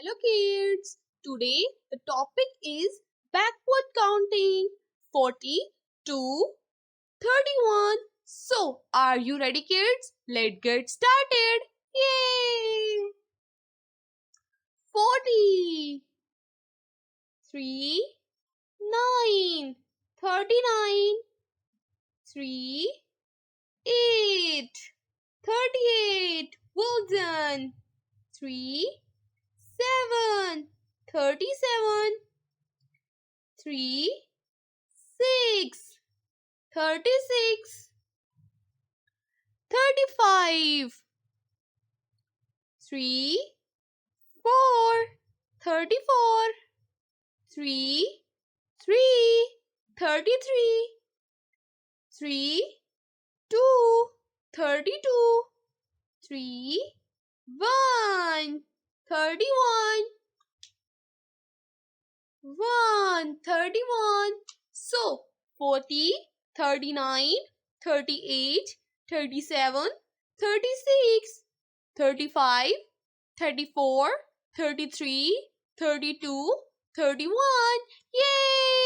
Hello kids, today the topic is backward counting 40 to 31. So, are you ready kids? Let's get started. Yay! 40, 3, 9, 39, 3, 8, 38. Well done. 3, 7, 37, 3, 6, 36, 35, 3, 4, 34, 3, 3, 33, 3, 2, 32, 3, 1, 31, 31. So, 40, 39, 38, 37, 36, 35, 34, 33, 32, 31. Yay!